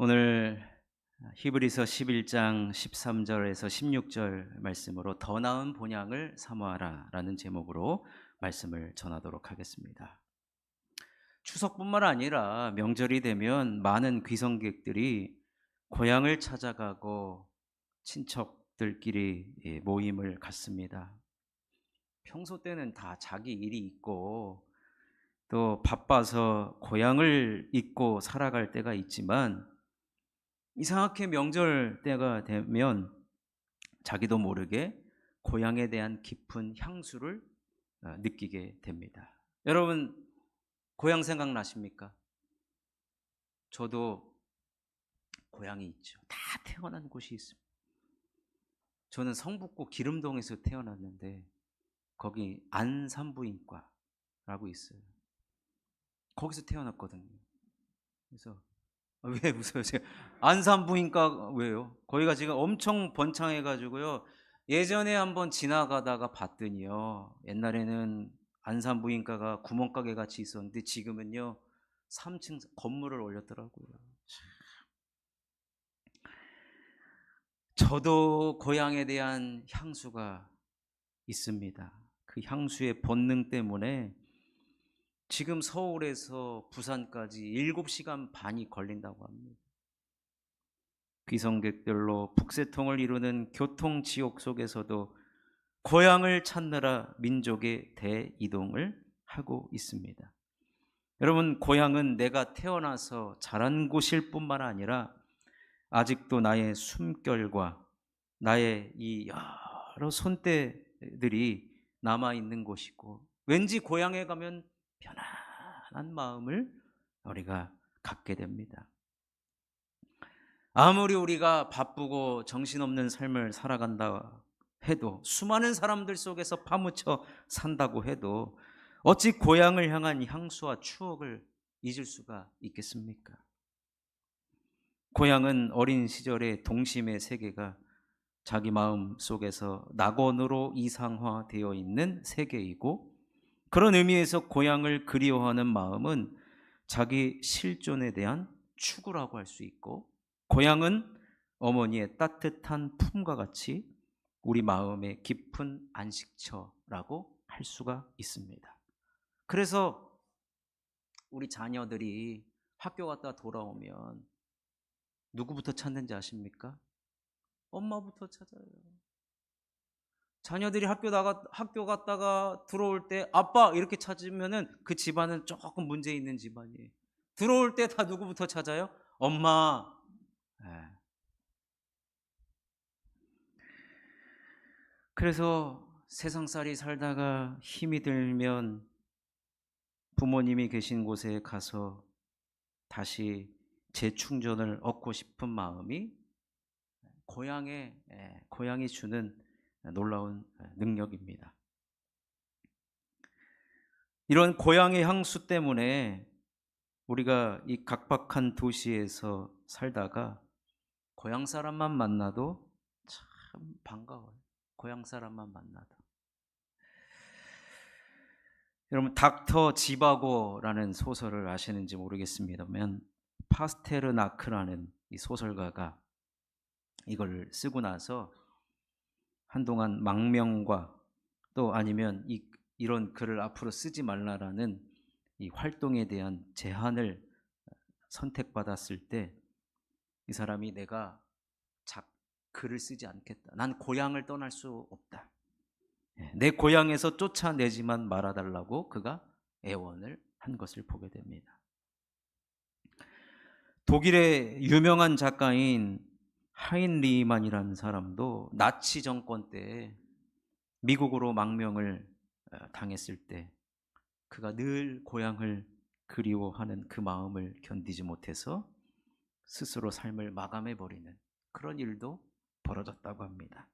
오늘 히브리서 11장 13절에서 16절 말씀으로 더 나은 본향을 사모하라 라는 제목으로 말씀을 전하도록 하겠습니다. 추석뿐만 아니라 명절이 되면 많은 귀성객들이 고향을 찾아가고 친척들끼리 모임을 갖습니다. 평소 때는 다 자기 일이 있고 또 바빠서 고향을 잊고 살아갈 때가 있지만 이상하게 명절 때가 되면 자기도 모르게 고향에 대한 깊은 향수를 느끼게 됩니다. 여러분 고향 생각나십니까? 저도 고향이 있죠. 다 태어난 곳이 있습니다. 저는 성북구 기름동에서 태어났는데 거기 안산부인과라고 있어요. 거기서 태어났거든요. 그래서 왜 웃어요? 제가 안산부인과 왜요? 거기가 지금 엄청 번창해가지고요. 예전에 한번 지나가다가 봤더니요. 옛날에는 안산부인과가 구멍가게 같이 있었는데 지금은요 3층 건물을 올렸더라고요. 저도 고향에 대한 향수가 있습니다. 그 향수의 본능 때문에 지금 서울에서 부산까지 7시간 반이 걸린다고 합니다. 귀성객들로 북새통을 이루는 교통지옥 속에서도 고향을 찾느라 민족의 대이동을 하고 있습니다. 여러분, 고향은 내가 태어나서 자란 곳일 뿐만 아니라 아직도 나의 숨결과 나의 이 여러 손때들이 남아있는 곳이고 왠지 고향에 가면 편안한 마음을 우리가 갖게 됩니다. 아무리 우리가 바쁘고 정신없는 삶을 살아간다 해도 수많은 사람들 속에서 파묻혀 산다고 해도 어찌 고향을 향한 향수와 추억을 잊을 수가 있겠습니까? 고향은 어린 시절의 동심의 세계가 자기 마음 속에서 낙원으로 이상화되어 있는 세계이고 그런 의미에서 고향을 그리워하는 마음은 자기 실존에 대한 추구라고 할 수 있고 고향은 어머니의 따뜻한 품과 같이 우리 마음의 깊은 안식처라고 할 수가 있습니다. 그래서 우리 자녀들이 학교 갔다 돌아오면 누구부터 찾는지 아십니까? 엄마부터 찾아요. 자녀들이 학교 갔다가 들어올 때 아빠 이렇게 찾으면은 그 집안은 조금 문제 있는 집안이에요. 들어올 때 다 누구부터 찾아요? 엄마. 네. 그래서 세상살이 살다가 힘이 들면 부모님이 계신 곳에 가서 다시 재충전을 얻고 싶은 마음이 고향이 주는 놀라운 능력입니다. 이런 고향의 향수 때문에 우리가 이 각박한 도시에서 살다가 고향 사람만 만나도 참 반가워요. 고향 사람만 만나도. 여러분 닥터 지바고라는 소설을 아시는지 모르겠습니다만 파스테르나크라는 이 소설가가 이걸 쓰고 나서 한동안 망명과 또 아니면 이런 글을 앞으로 쓰지 말라라는 이 활동에 대한 제한을 선택받았을 때 이 사람이 내가 글을 쓰지 않겠다. 난 고향을 떠날 수 없다. 내 고향에서 쫓아내지만 말아달라고 그가 애원을 한 것을 보게 됩니다. 독일의 유명한 작가인 하인 리만이라는 사람도 나치 정권 때 미국으로 망명을 당했을 때 그가 늘 고향을 그리워하는 그 마음을 견디지 못해서 스스로 삶을 마감해버리는 그런 일도 벌어졌다고 합니다.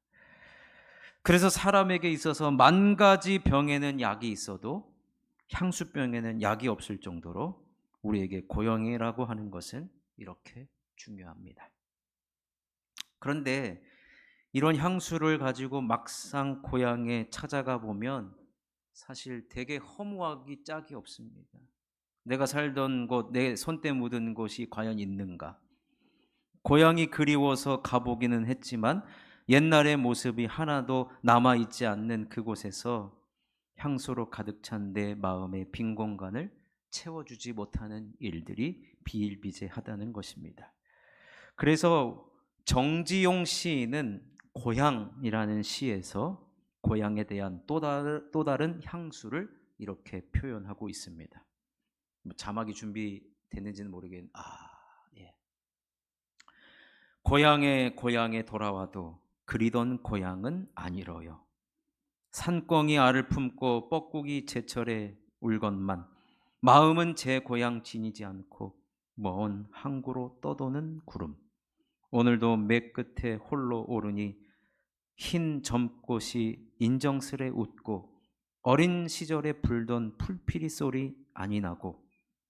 그래서 사람에게 있어서 10,000가지 병에는 약이 있어도 향수병에는 약이 없을 정도로 우리에게 고향이라고 하는 것은 이렇게 중요합니다. 그런데 이런 향수를 가지고 막상 고향에 찾아가 보면 사실 되게 허무하기 짝이 없습니다. 내가 살던 곳, 내 손때 묻은 곳이 과연 있는가? 고향이 그리워서 가보기는 했지만 옛날의 모습이 하나도 남아있지 않는 그곳에서 향수로 가득 찬 내 마음의 빈 공간을 채워주지 못하는 일들이 비일비재하다는 것입니다. 그래서 정지용 시인은 고향이라는 시에서 고향에 대한 또 다른 향수를 이렇게 표현하고 있습니다. 자막이 준비됐는지는 모르겠는데, 예. 고향에 돌아와도 그리던 고향은 아니러요. 산꿩이 알을 품고 뻐꾸기 제철에 울건만 마음은 제 고향 지니지 않고 먼 항구로 떠도는 구름. 오늘도 맥 끝에 홀로 오르니 흰 점꽃이 인정스레 웃고 어린 시절에 불던 풀피리 소리 아니 나고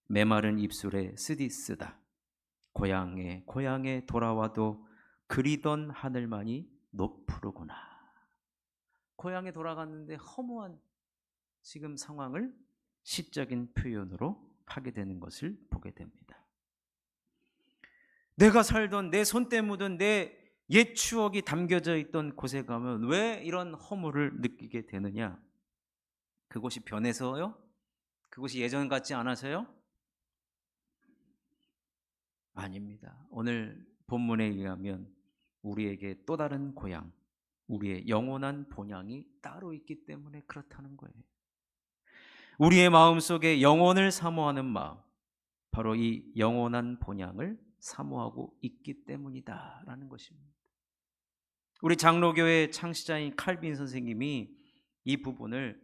메마른 입술에 쓰디쓰다. 고향에 돌아와도 그리던 하늘만이 높으로구나. 고향에 돌아갔는데 허무한 지금 상황을 시적인 표현으로 하게 되는 것을 보게 됩니다. 내가 살던 내 손때 묻은 내 옛 추억이 담겨져 있던 곳에 가면 왜 이런 허물을 느끼게 되느냐? 그곳이 변해서요? 그곳이 예전 같지 않아서요? 아닙니다. 오늘 본문에 의하면 우리에게 또 다른 고향, 우리의 영원한 본향이 따로 있기 때문에 그렇다는 거예요. 우리의 마음속에 영혼을 사모하는 마음, 바로 이 영원한 본향을 사모하고 있기 때문이다라는 것입니다. 우리 장로교회 창시자인 칼빈 선생님이 이 부분을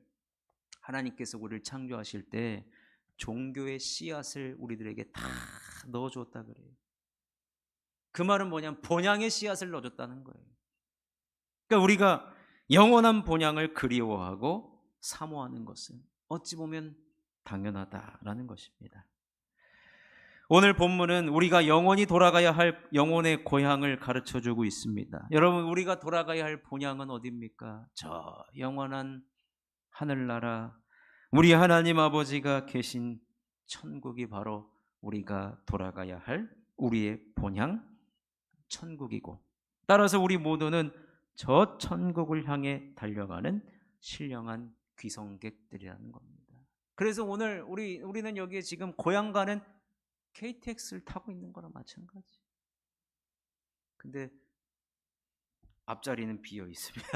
하나님께서 우리를 창조하실 때 종교의 씨앗을 우리들에게 다 넣어줬다 그래요. 그 말은 뭐냐면 본향의 씨앗을 넣어줬다는 거예요. 그러니까 우리가 영원한 본향을 그리워하고 사모하는 것은 어찌 보면 당연하다라는 것입니다. 오늘 본문은 우리가 영원히 돌아가야 할 영혼의 고향을 가르쳐주고 있습니다. 여러분, 우리가 돌아가야 할 본향은 어디입니까? 저 영원한 하늘나라, 우리 하나님 아버지가 계신 천국이 바로 우리가 돌아가야 할 우리의 본향 천국이고, 따라서 우리 모두는 저 천국을 향해 달려가는 신령한 귀성객들이라는 겁니다. 그래서 오늘 우리는 여기에 지금 고향 가는 KTX를 타고 있는 거랑 마찬가지. 근데 앞자리는 비어 있습니다.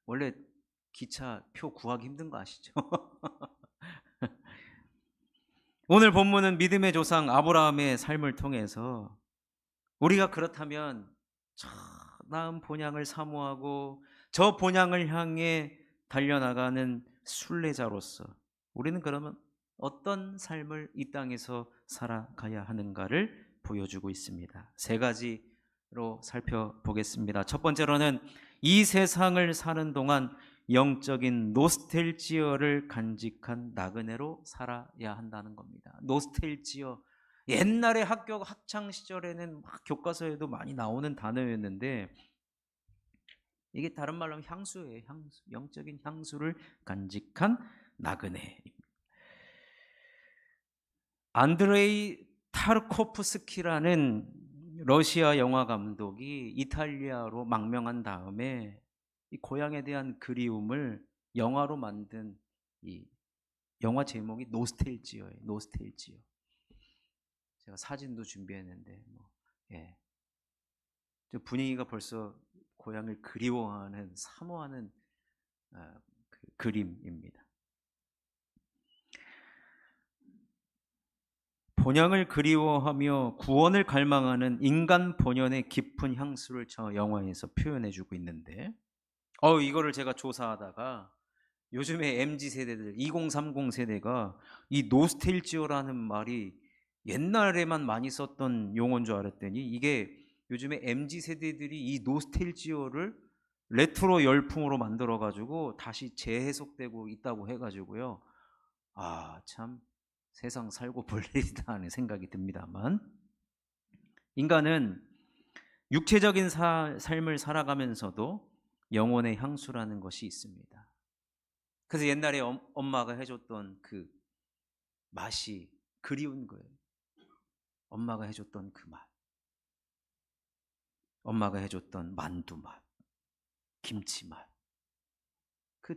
원래 기차 표 구하기 힘든 거 아시죠? 오늘 본문은 믿음의 조상 아브라함의 삶을 통해서 우리가 그렇다면 저 나은 본향을 사모하고 저 본향을 향해 달려나가는 순례자로서 우리는 그러면 어떤 삶을 이 땅에서 살아가야 하는가를 보여주고 있습니다. 세 가지로 살펴보겠습니다. 첫 번째로는 이 세상을 사는 동안 영적인 노스텔지어를 간직한 나그네로 살아야 한다는 겁니다. 노스텔지어, 옛날에 학교 학창 시절에는 막 교과서에도 많이 나오는 단어였는데 이게 다른 말로 하면 향수예요. 향수, 영적인 향수를 간직한 나그네. 안드레이 타르코프스키라는 러시아 영화 감독이 이탈리아로 망명한 다음에 이 고향에 대한 그리움을 영화로 만든 이 영화 제목이 노스텔지어예요. 노스텔지어. 제가 사진도 준비했는데 예. 분위기가 벌써 고향을 그리워하는 사모하는 그 그림입니다. 본향을 그리워하며 구원을 갈망하는 인간 본연의 깊은 향수를 저 영화에서 표현해주고 있는데 이거를 제가 조사하다가 요즘에 MZ세대들 2030 세대가 이 노스텔지어라는 말이 옛날에만 많이 썼던 용어인 줄 알았더니 이게 요즘에 MZ세대들이 이 노스텔지어를 레트로 열풍으로 만들어가지고 다시 재해석되고 있다고 해가지고요. 참 세상 살고 볼 일이다 하는 생각이 듭니다만, 인간은 육체적인 삶을 살아가면서도 영혼의 향수라는 것이 있습니다. 그래서 옛날에 엄마가 해줬던 그 맛이, 그리운 거예요. 엄마가 해줬던 그 맛, 엄마가 해줬던 만두 맛, 김치 맛, 그,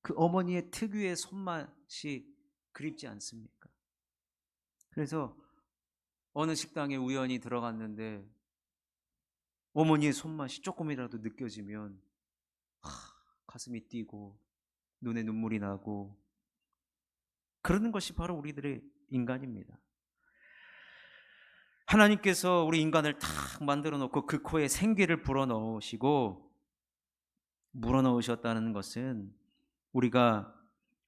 그 어머니의 특유의 손맛이 그립지 않습니까? 그래서 어느 식당에 우연히 들어갔는데 어머니의 손맛이 조금이라도 느껴지면 가슴이 뛰고 눈에 눈물이 나고, 그러는 것이 바로 우리들의 인간입니다. 하나님께서 우리 인간을 탁 만들어 놓고 그 코에 생기를 불어넣으시고 물어넣으셨다는 것은 우리가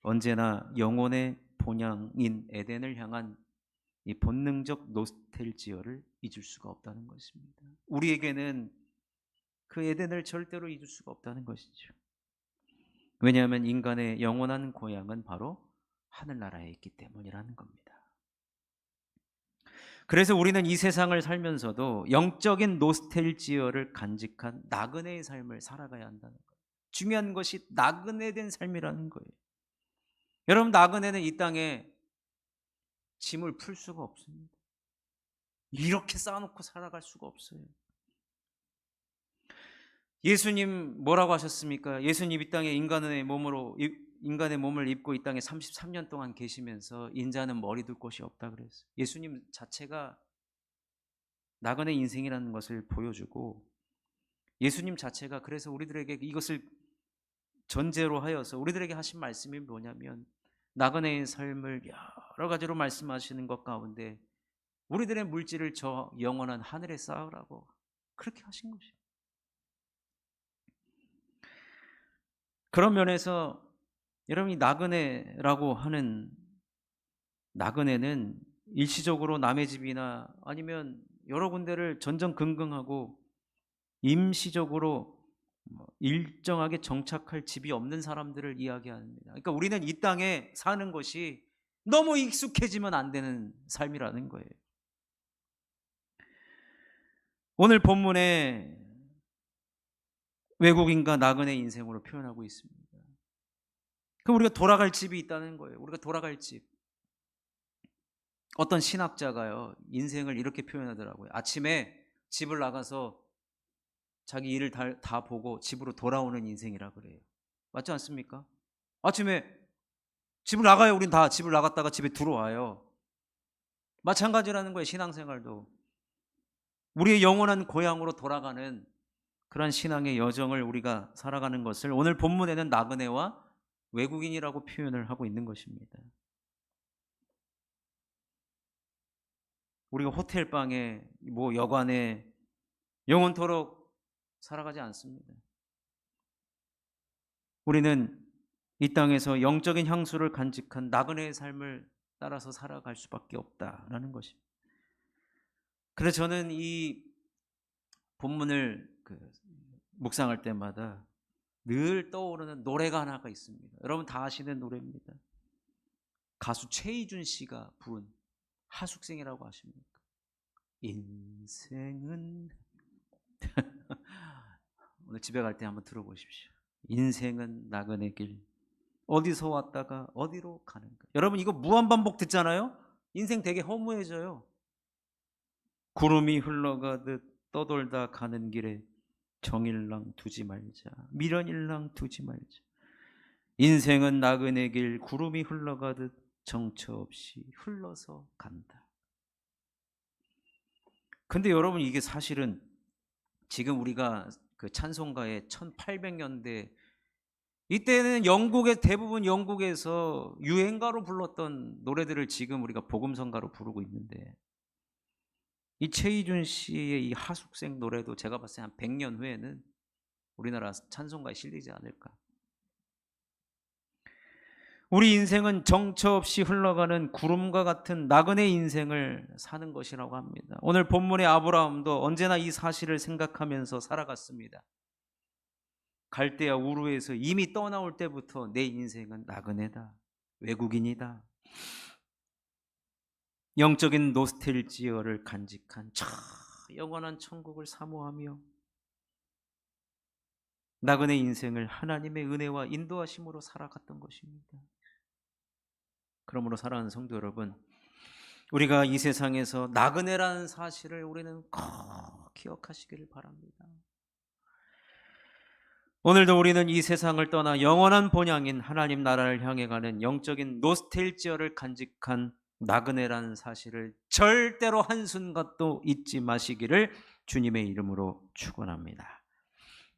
언제나 영혼의 본향인 에덴을 향한 이 본능적 노스텔지어를 잊을 수가 없다는 것입니다. 우리에게는 그 에덴을 절대로 잊을 수가 없다는 것이죠. 왜냐하면 인간의 영원한 고향은 바로 하늘나라에 있기 때문이라는 겁니다. 그래서 우리는 이 세상을 살면서도 영적인 노스텔지어를 간직한 나그네의 삶을 살아가야 한다는 거예요. 중요한 것이 나그네된 삶이라는 거예요. 여러분, 나그네는 이 땅에 짐을 풀 수가 없습니다. 이렇게 쌓아놓고 살아갈 수가 없어요. 예수님 뭐라고 하셨습니까? 예수님 이 땅에 인간의 몸을 입고 이 땅에 33년 동안 계시면서 인자는 머리 둘 곳이 없다 그랬어요. 예수님 자체가 나그네 인생이라는 것을 보여주고, 예수님 자체가 그래서 우리들에게 이것을 전제로 하여서 우리들에게 하신 말씀이 뭐냐면, 나그네의 삶을 여러 가지로 말씀하시는 것 가운데 우리들의 물질을 저 영원한 하늘에 쌓으라고 그렇게 하신 것입니다. 그런 면에서 여러분이 나그네라고 하는, 나그네는 일시적으로 남의 집이나 아니면 여러 군데를 전전긍긍하고 임시적으로 일정하게 정착할 집이 없는 사람들을 이야기합니다. 그러니까 우리는 이 땅에 사는 것이 너무 익숙해지면 안 되는 삶이라는 거예요. 오늘 본문에 외국인과 나그네 인생으로 표현하고 있습니다. 그럼 우리가 돌아갈 집이 있다는 거예요. 우리가 돌아갈 집. 어떤 신학자가요, 인생을 이렇게 표현하더라고요. 아침에 집을 나가서 자기 일을 다 보고 집으로 돌아오는 인생이라 그래요. 맞지 않습니까? 아침에 집을 나가요. 우린 다 집을 나갔다가 집에 들어와요. 마찬가지라는 거예요. 신앙생활도. 우리의 영원한 고향으로 돌아가는 그런 신앙의 여정을 우리가 살아가는 것을 오늘 본문에는 나그네와 외국인이라고 표현을 하고 있는 것입니다. 우리가 호텔방에 여관에 영원토록 살아가지 않습니다. 우리는 이 땅에서 영적인 향수를 간직한 나그네의 삶을 따라서 살아갈 수밖에 없다라는 것입니다. 그래서 저는 이 본문을 묵상할 때마다 늘 떠오르는 노래가 하나가 있습니다. 여러분 다 아시는 노래입니다. 가수 최희준 씨가 부른 하숙생이라고 아십니까? 인생은 오늘 집에 갈 때 한번 들어보십시오. 인생은 나그네 길, 어디서 왔다가 어디로 가는가. 여러분 이거 무한반복 듣잖아요. 인생 되게 허무해져요. 구름이 흘러가듯 떠돌다 가는 길에 정일랑 두지 말자, 미련일랑 두지 말자. 인생은 나그네 길, 구름이 흘러가듯 정처 없이 흘러서 간다. 근데 여러분 이게 사실은 지금 우리가 그 찬송가의 1800년대 이때는 대부분 영국에서 유행가로 불렀던 노래들을 지금 우리가 복음성가로 부르고 있는데, 이 최희준 씨의 이 하숙생 노래도 제가 봤을 때 한 100년 후에는 우리나라 찬송가에 실리지 않을까. 우리 인생은 정처 없이 흘러가는 구름과 같은 나그네 인생을 사는 것이라고 합니다. 오늘 본문의 아브라함도 언제나 이 사실을 생각하면서 살아갔습니다. 갈대아 우르에서 이미 떠나올 때부터 내 인생은 나그네다, 외국인이다. 영적인 노스텔지어를 간직한 영원한 천국을 사모하며 나그네 인생을 하나님의 은혜와 인도하심으로 살아갔던 것입니다. 그러므로 사랑하는 성도 여러분, 우리가 이 세상에서 나그네라는 사실을 우리는 꼭 기억하시기를 바랍니다. 오늘도 우리는 이 세상을 떠나 영원한 본향인 하나님 나라를 향해 가는 영적인 노스텔지어를 간직한 나그네라는 사실을 절대로 한순간도 잊지 마시기를 주님의 이름으로 축원합니다.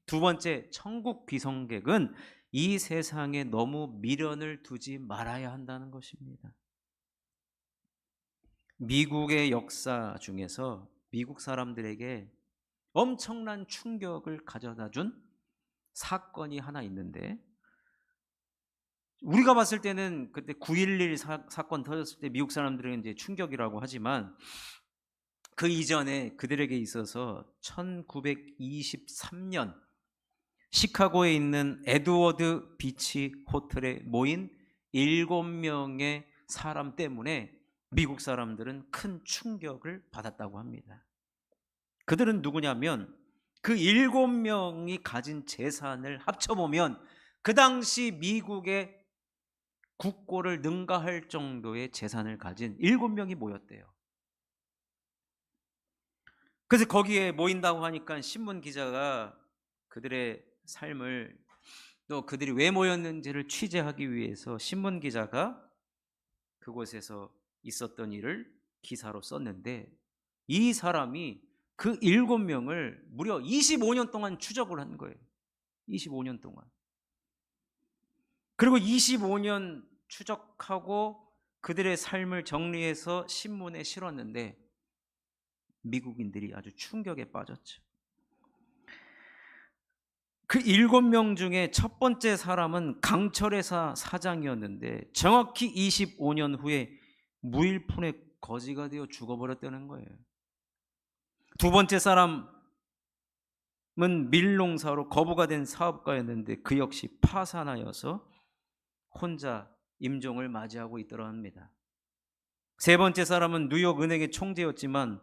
두 번째, 천국 비성객은 이 세상에 너무 미련을 두지 말아야 한다는 것입니다. 미국의 역사 중에서 미국 사람들에게 엄청난 충격을 가져다 준 사건이 하나 있는데, 우리가 봤을 때는 그때 9.11 사건 터졌을 때 미국 사람들은 이제 충격이라고 하지만 그 이전에 그들에게 있어서 1923년 시카고에 있는 에드워드 비치 호텔에 모인 7명의 사람 때문에 미국 사람들은 큰 충격을 받았다고 합니다. 그들은 누구냐면 그 7명이 가진 재산을 합쳐보면 그 당시 미국의 국고를 능가할 정도의 재산을 가진 7명이 모였대요. 그래서 거기에 모인다고 하니까 신문 기자가 그들의 삶을, 또 그들이 왜 모였는지를 취재하기 위해서 신문 기자가 그곳에서 있었던 일을 기사로 썼는데, 이 사람이 그 7명을 무려 25년 동안 추적을 한 거예요. 25년 동안. 그리고 25년 추적하고 그들의 삶을 정리해서 신문에 실었는데 미국인들이 아주 충격에 빠졌죠. 그 7명 중에 첫 번째 사람은 강철회사 사장이었는데 정확히 25년 후에 무일푼의 거지가 되어 죽어버렸다는 거예요. 두 번째 사람은 밀농사로 거부가 된 사업가였는데 그 역시 파산하여서 혼자 임종을 맞이하고 있더라 합니다. 세 번째 사람은 뉴욕 은행의 총재였지만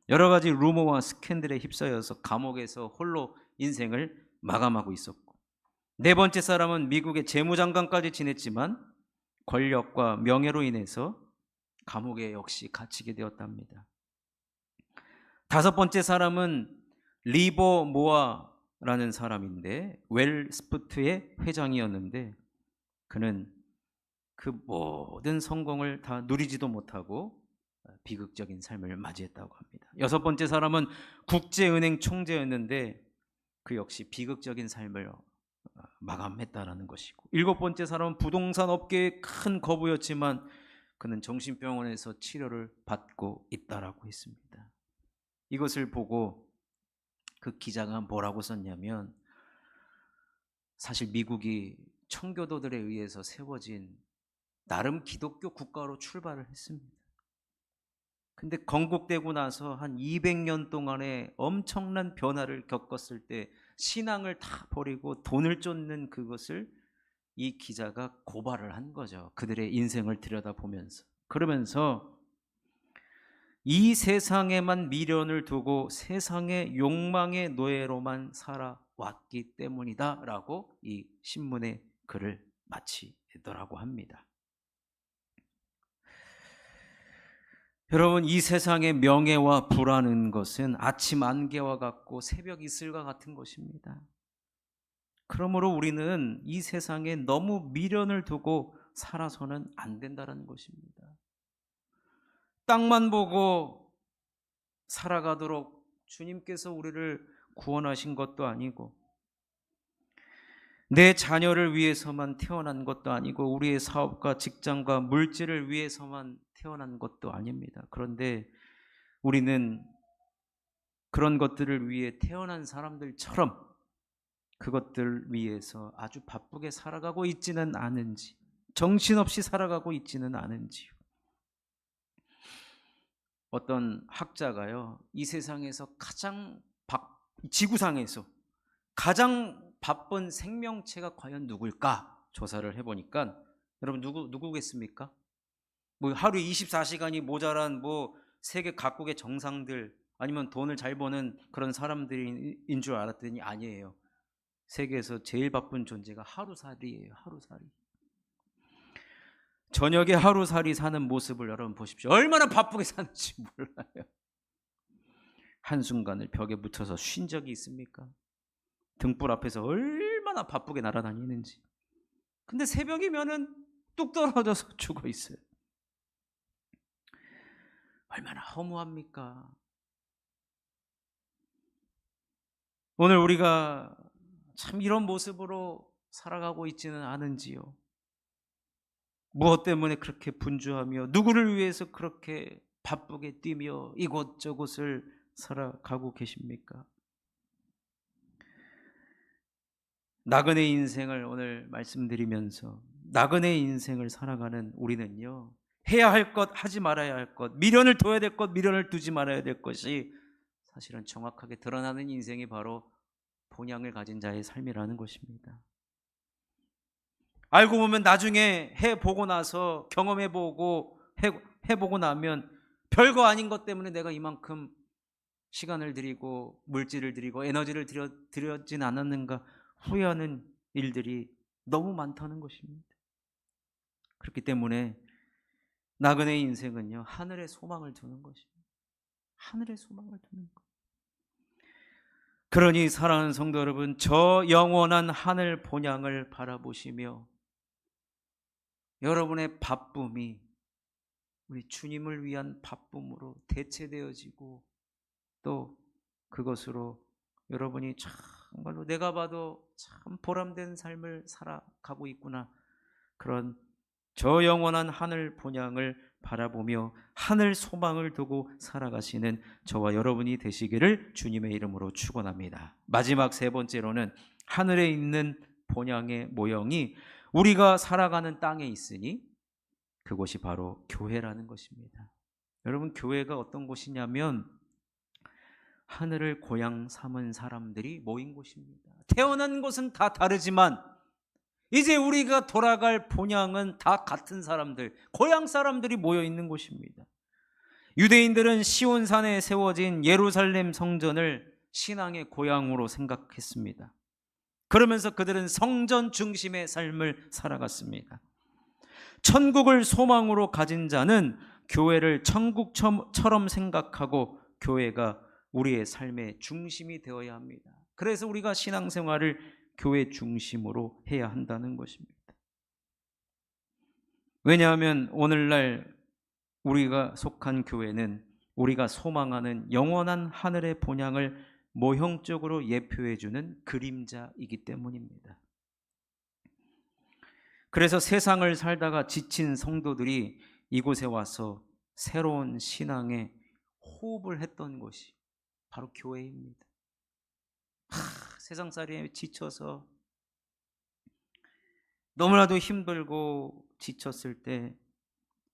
여러 가지 루머와 스캔들에 휩싸여서 감옥에서 홀로 인생을 마감하고 있었고, 네 번째 사람은 미국의 재무장관까지 지냈지만 권력과 명예로 인해서 감옥에 역시 갇히게 되었답니다. 다섯 번째 사람은 리버 모아라는 사람인데 웰스푸트의 회장이었는데 그는 그 모든 성공을 다 누리지도 못하고 비극적인 삶을 맞이했다고 합니다. 여섯 번째 사람은 국제은행 총재였는데 그 역시 비극적인 삶을 마감했다라는 것이고, 일곱 번째 사람은 부동산 업계의 큰 거부였지만 그는 정신병원에서 치료를 받고 있다라고 했습니다. 이것을 보고 그 기자가 뭐라고 썼냐면, 사실 미국이 청교도들에 의해서 세워진 나름 기독교 국가로 출발을 했습니다. 근데 건국되고 나서 한 200년 동안의 엄청난 변화를 겪었을 때 신앙을 다 버리고 돈을 쫓는 그것을 이 기자가 고발을 한 거죠. 그들의 인생을 들여다보면서. 그러면서 이 세상에만 미련을 두고 세상의 욕망의 노예로만 살아왔기 때문이다 라고 이 신문의 글을 마치더라고 합니다. 여러분, 이 세상의 명예와 부라는 것은 아침 안개와 같고 새벽 이슬과 같은 것입니다. 그러므로 우리는 이 세상에 너무 미련을 두고 살아서는 안 된다는 것입니다. 땅만 보고 살아가도록 주님께서 우리를 구원하신 것도 아니고, 내 자녀를 위해서만 태어난 것도 아니고, 우리의 사업과 직장과 물질을 위해서만 태어난 것도 아닙니다. 그런데 우리는 그런 것들을 위해 태어난 사람들처럼 그것들 위해서 아주 바쁘게 살아가고 있지는 않은지, 정신없이 살아가고 있지는 않은지요. 어떤 학자가요, 이 세상에서 지구상에서 가장 바쁜 생명체가 과연 누굴까 조사를 해보니까, 여러분 누구겠습니까? 뭐 하루 24시간이 모자란 뭐 세계 각국의 정상들, 아니면 돈을 잘 버는 그런 사람들인 줄 알았더니 아니에요. 세계에서 제일 바쁜 존재가 하루살이에요. 하루살이. 저녁에 하루살이 사는 모습을 여러분 보십시오. 얼마나 바쁘게 사는지 몰라요. 한순간을 벽에 붙어서 쉰 적이 있습니까? 등불 앞에서 얼마나 바쁘게 날아다니는지. 근데 새벽이면은 뚝 떨어져서 죽어 있어요. 얼마나 허무합니까? 오늘 우리가 참 이런 모습으로 살아가고 있지는 않은지요? 무엇 때문에 그렇게 분주하며 누구를 위해서 그렇게 바쁘게 뛰며 이곳저곳을 살아가고 계십니까? 나그네 인생을 오늘 말씀드리면서 나그네 인생을 살아가는 우리는요, 해야 할 것, 하지 말아야 할 것, 미련을 둬야 될 것, 미련을 두지 말아야 될 것이 사실은 정확하게 드러나는 인생이 바로 본향을 가진 자의 삶이라는 것입니다. 알고 보면 나중에 해보고 나서 경험해보고 해보고 나면 별거 아닌 것 때문에 내가 이만큼 시간을 들이고 물질을 들이고 에너지를 들였진 않았는가 후회하는 일들이 너무 많다는 것입니다. 그렇기 때문에 나그네 인생은요, 하늘에 소망을 두는 것입니다. 하늘에 소망을 두는 것. 그러니 사랑하는 성도 여러분, 저 영원한 하늘 본향을 바라보시며 여러분의 바쁨이 우리 주님을 위한 바쁨으로 대체되어지고 또 그것으로 여러분이 정말로 내가 봐도 참 보람된 삶을 살아가고 있구나, 그런 저 영원한 하늘 본향을 바라보며 하늘 소망을 두고 살아가시는 저와 여러분이 되시기를 주님의 이름으로 축원합니다. 마지막 세 번째로는 하늘에 있는 본향의 모형이 우리가 살아가는 땅에 있으니 그곳이 바로 교회라는 것입니다. 여러분, 교회가 어떤 곳이냐면 하늘을 고향 삼은 사람들이 모인 곳입니다. 태어난 곳은 다 다르지만 이제 우리가 돌아갈 본향은 다 같은 사람들, 고향 사람들이 모여 있는 곳입니다. 유대인들은 시온산에 세워진 예루살렘 성전을 신앙의 고향으로 생각했습니다. 그러면서 그들은 성전 중심의 삶을 살아갔습니다. 천국을 소망으로 가진 자는 교회를 천국처럼 생각하고 교회가 우리의 삶의 중심이 되어야 합니다. 그래서 우리가 신앙생활을 교회 중심으로 해야 한다는 것입니다. 왜냐하면 오늘날 우리가 속한 교회는 우리가 소망하는 영원한 하늘의 본향을 모형적으로 예표해주는 그림자이기 때문입니다. 그래서 세상을 살다가 지친 성도들이 이곳에 와서 새로운 신앙에 호흡을 했던 곳이 바로 교회입니다. 세상살이에 지쳐서 너무나도 힘들고 지쳤을 때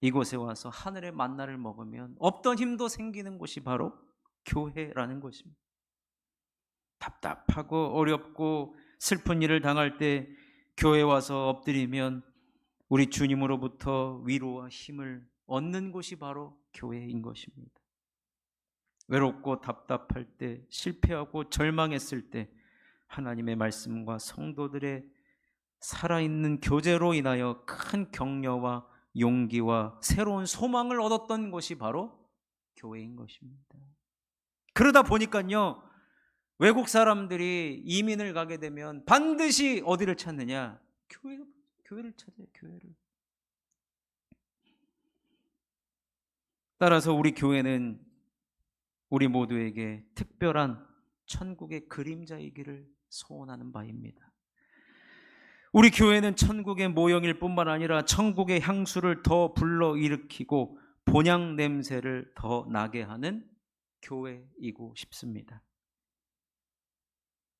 이곳에 와서 하늘의 만나를 먹으면 없던 힘도 생기는 곳이 바로 교회라는 것입니다. 답답하고 어렵고 슬픈 일을 당할 때 교회에 와서 엎드리면 우리 주님으로부터 위로와 힘을 얻는 곳이 바로 교회인 것입니다. 외롭고 답답할 때, 실패하고 절망했을 때 하나님의 말씀과 성도들의 살아있는 교제로 인하여 큰 격려와 용기와 새로운 소망을 얻었던 것이 바로 교회인 것입니다. 그러다 보니까요, 외국 사람들이 이민을 가게 되면 반드시 어디를 찾느냐? 교회를 찾아요. 교회를. 따라서 우리 교회는 우리 모두에게 특별한 천국의 그림자이기를 소원하는 바입니다. 우리 교회는 천국의 모형일 뿐만 아니라 천국의 향수를 더 불러일으키고 본향 냄새를 더 나게 하는 교회이고 싶습니다.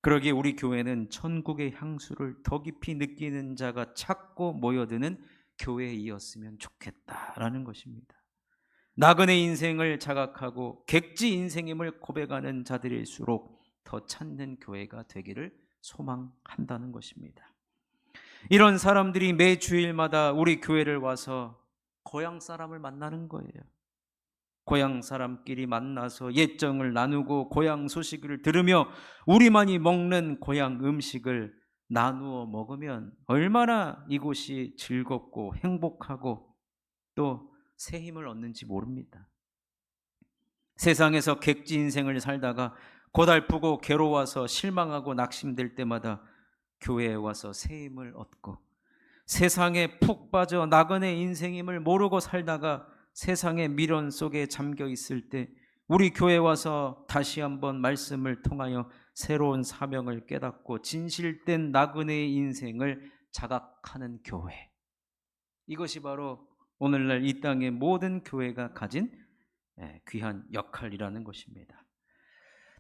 그러기에 우리 교회는 천국의 향수를 더 깊이 느끼는 자가 찾고 모여드는 교회이었으면 좋겠다라는 것입니다. 나그네 인생을 자각하고 객지 인생임을 고백하는 자들일수록 더 찾는 교회가 되기를 소망한다는 것입니다. 이런 사람들이 매 주일마다 우리 교회를 와서 고향 사람을 만나는 거예요. 고향 사람끼리 만나서 옛정을 나누고 고향 소식을 들으며 우리만이 먹는 고향 음식을 나누어 먹으면 얼마나 이곳이 즐겁고 행복하고 또 새 힘을 얻는지 모릅니다. 세상에서 객지 인생을 살다가 고달프고 괴로워서 실망하고 낙심될 때마다 교회에 와서 새 힘을 얻고, 세상에 푹 빠져 나그네 인생임을 모르고 살다가 세상의 미련 속에 잠겨 있을 때 우리 교회에 와서 다시 한번 말씀을 통하여 새로운 사명을 깨닫고 진실된 나그네의 인생을 자각하는 교회, 이것이 바로 오늘날 이 땅의 모든 교회가 가진 귀한 역할이라는 것입니다.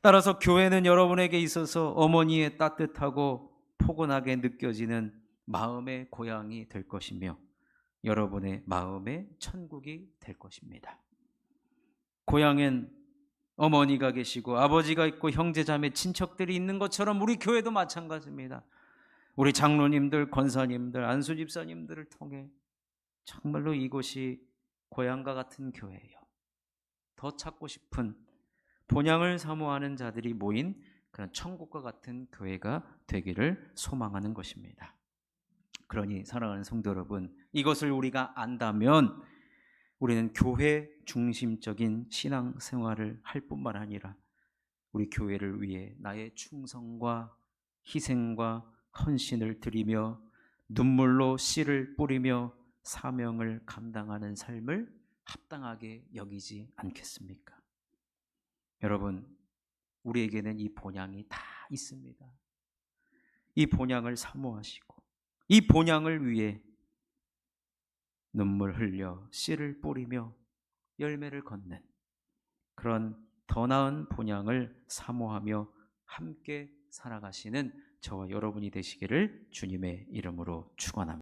따라서 교회는 여러분에게 있어서 어머니의 따뜻하고 포근하게 느껴지는 마음의 고향이 될 것이며 여러분의 마음의 천국이 될 것입니다. 고향엔 어머니가 계시고 아버지가 있고 형제자매 친척들이 있는 것처럼 우리 교회도 마찬가지입니다. 우리 장로님들, 권사님들, 안수집사님들을 통해 정말로 이곳이 고향과 같은 교회예요. 더 찾고 싶은 본향을 사모하는 자들이 모인 그런 천국과 같은 교회가 되기를 소망하는 것입니다. 그러니 사랑하는 성도 여러분, 이것을 우리가 안다면 우리는 교회 중심적인 신앙생활을 할 뿐만 아니라 우리 교회를 위해 나의 충성과 희생과 헌신을 드리며 눈물로 씨를 뿌리며 사명을 감당하는 삶을 합당하게 여기지 않겠습니까? 여러분, 우리에게는 이 본향이 다 있습니다. 이 본향을 사모하시고 이 본향을 위해 눈물 흘려 씨를 뿌리며 열매를 걷는 그런 더 나은 본향을 사모하며 함께 살아가시는 저와 여러분이 되시기를 주님의 이름으로 축원합니다.